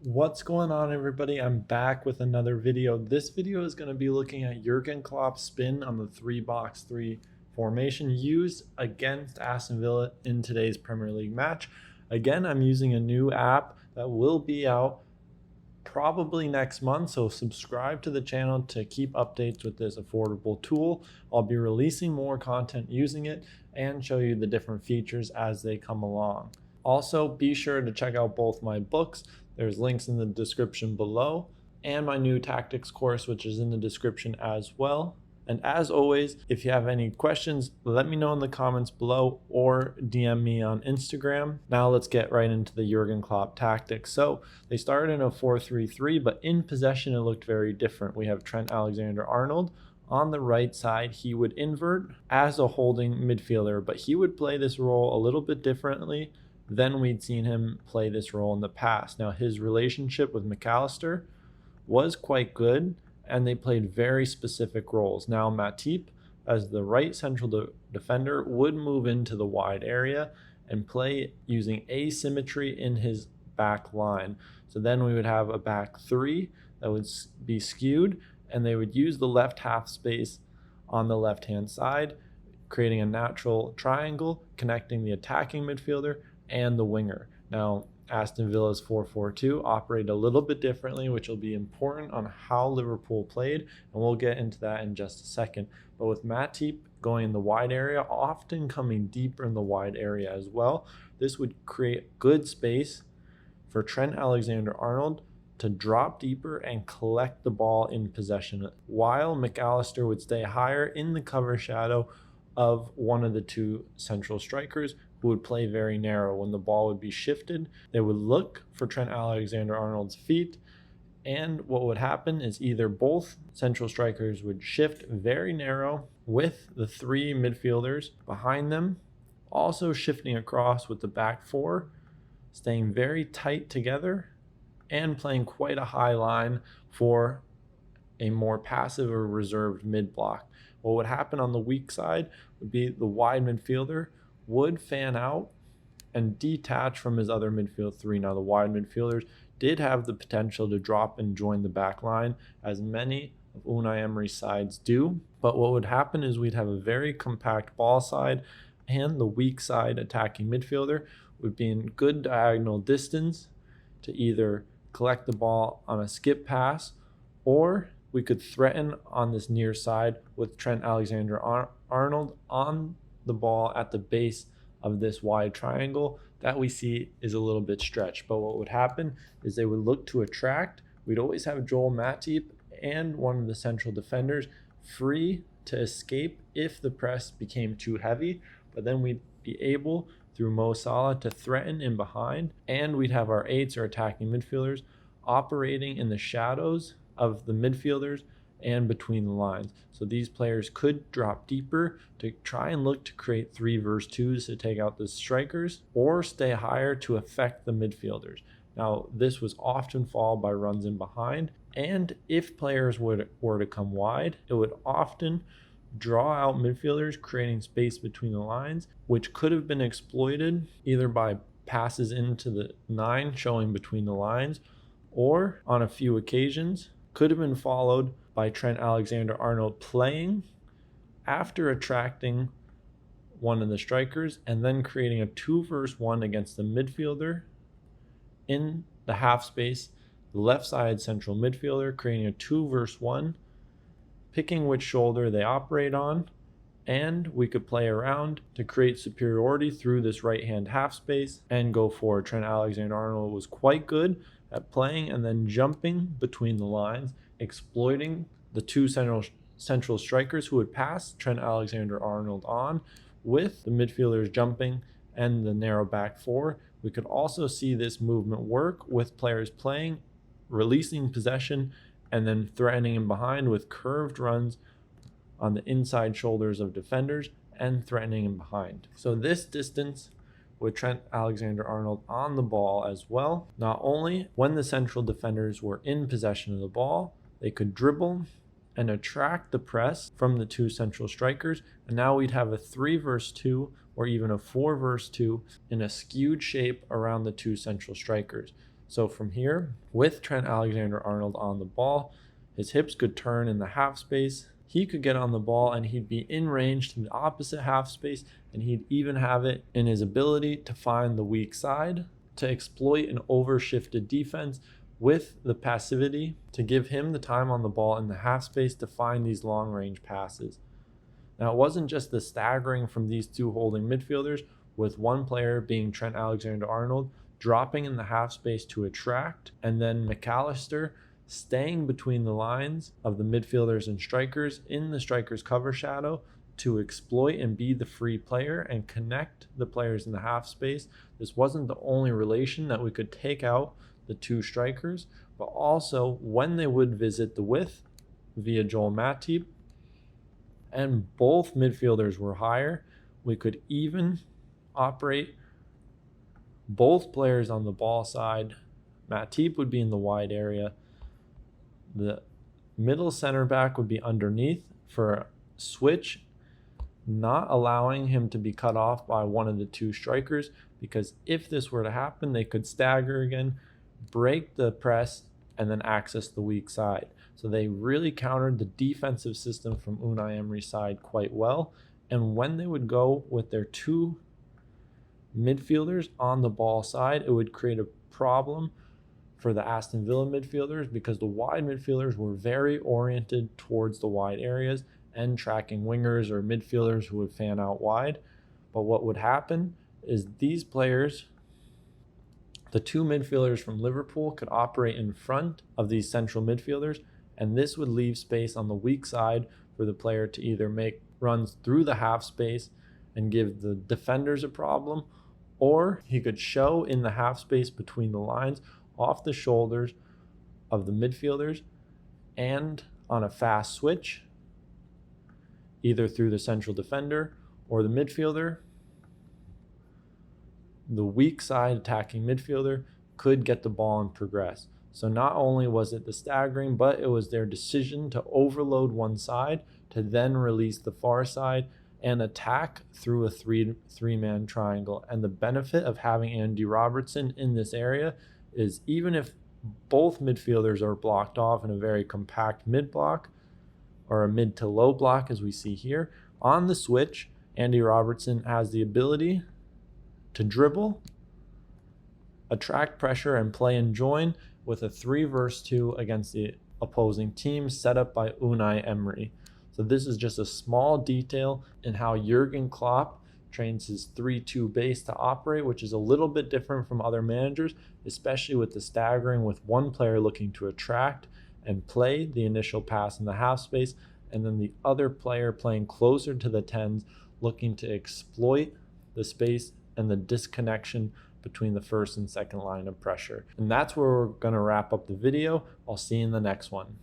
What's going on, everybody? I'm back with another video. This video is going to be looking at Jürgen Klopp's spin on the 3-box-3 formation used against Aston Villa in today's Premier League match. Again, I'm using a new app that will be out probably next month, so subscribe to the channel to keep updates with this affordable tool. I'll be releasing more content using it and show you the different features as they come along. Also, be sure to check out both my books. There's links in the description below, and my new tactics course, which is in the description as well. And as always, if you have any questions, let me know in the comments below or DM me on Instagram. Now let's get right into the Jürgen Klopp tactics. So they started in a 4-3-3, but in possession it looked very different. We have Trent Alexander-Arnold. On the right side, he would invert as a holding midfielder, but he would play this role a little bit differently than we'd seen him play this role in the past. Now, his relationship with McAllister was quite good, and they played very specific roles. Now, Matip, as the right central defender, would move into the wide area and play using asymmetry in his back line. So then we would have a back three that would be skewed, and they would use the left half space on the left-hand side, creating a natural triangle connecting the attacking midfielder and the winger. Now, Aston Villa's 4-4-2 operate a little bit differently, which will be important on how Liverpool played, and we'll get into that in just a second. But with Matip going in the wide area, often coming deeper in the wide area as well, this would create good space for Trent Alexander-Arnold to drop deeper and collect the ball in possession, while McAllister would stay higher in the cover shadow of one of the two central strikers, who would play very narrow. When the ball would be shifted, they would look for Trent Alexander-Arnold's feet, and what would happen is either both central strikers would shift very narrow with the three midfielders behind them, also shifting across with the back four, staying very tight together, and playing quite a high line for a more passive or reserved mid-block. What would happen on the weak side would be the wide midfielder would fan out and detach from his other midfield three. Now, the wide midfielders did have the potential to drop and join the back line, as many of Unai Emery's sides do. But what would happen is we'd have a very compact ball side, and the weak side attacking midfielder would be in good diagonal distance to either collect the ball on a skip pass, or we could threaten on this near side with Trent Alexander-Arnold on the ball at the base of this wide triangle that we see is a little bit stretched. But what would happen is they would look to attract. We'd always have Joel Matip and one of the central defenders free to escape if the press became too heavy, but then we'd be able, through Mo Salah, to threaten in behind, and we'd have our eights or attacking midfielders operating in the shadows of the midfielders and between the lines. So these players could drop deeper to try and look to create 3 versus 2s to take out the strikers, or stay higher to affect the midfielders. Now, this was often followed by runs in behind, and if players were to come wide, it would often draw out midfielders, creating space between the lines, which could have been exploited either by passes into the 9 showing between the lines, or on a few occasions could have been followed by Trent Alexander-Arnold playing after attracting one of the strikers and then creating a 2 versus 1 against the midfielder in the half space, the left side central midfielder, creating a 2 versus 1, picking which shoulder they operate on, and we could play around to create superiority through this right hand half space and go forward. Trent Alexander-Arnold was quite good at playing and then jumping between the lines, exploiting the two central strikers who would pass Trent Alexander-Arnold on, with the midfielders jumping and the narrow back four. We could also see this movement work with players playing, releasing possession, and then threatening in behind with curved runs on the inside shoulders of defenders and threatening in behind. So this distance with Trent Alexander-Arnold on the ball as well. Not only when the central defenders were in possession of the ball, they could dribble and attract the press from the two central strikers, and now we'd have a 3 versus 2 or even a 4 versus 2 in a skewed shape around the two central strikers. So from here, with Trent Alexander-Arnold on the ball, his hips could turn in the half space. He could get on the ball and he'd be in range to the opposite half space, and he'd even have it in his ability to find the weak side, to exploit an overshifted defense with the passivity to give him the time on the ball in the half space to find these long range passes. Now, it wasn't just the staggering from these two holding midfielders, with one player being Trent Alexander-Arnold dropping in the half space to attract, and then McAllister staying between the lines of the midfielders and strikers in the striker's cover shadow to exploit and be the free player and connect the players in the half space. This wasn't the only relation that we could take out the two strikers, but also when they would visit the width via Joel Matip and both midfielders were higher, we could even operate both players on the ball side. Matip would be in the wide area. The middle center back would be underneath for a switch, not allowing him to be cut off by one of the two strikers, because if this were to happen, they could stagger again, break the press, and then access the weak side. So they really countered the defensive system from Unai Emery's side quite well. And when they would go with their two midfielders on the ball side, it would create a problem for the Aston Villa midfielders, because the wide midfielders were very oriented towards the wide areas and tracking wingers or midfielders who would fan out wide. But what would happen is these players, the two midfielders from Liverpool, could operate in front of these central midfielders, and this would leave space on the weak side for the player to either make runs through the half space and give the defenders a problem, or he could show in the half space between the lines off the shoulders of the midfielders and on a fast switch, either through the central defender or the midfielder. The weak side attacking midfielder could get the ball and progress. So not only was it the staggering, but it was their decision to overload one side to then release the far side and attack through a three-man triangle. And the benefit of having Andy Robertson in this area is, even if both midfielders are blocked off in a very compact mid block or a mid to low block, as we see here, on the switch, Andy Robertson has the ability to dribble, attract pressure, and play and join with a 3-versus-2 against the opposing team set up by Unai Emery. So this is just a small detail in how Jürgen Klopp trains his 3-2 base to operate, which is a little bit different from other managers, especially with the staggering, with one player looking to attract and play the initial pass in the half space, and then the other player playing closer to the 10s, looking to exploit the space and the disconnection between the first and second line of pressure. And that's where we're going to wrap up the video. I'll see you in the next one.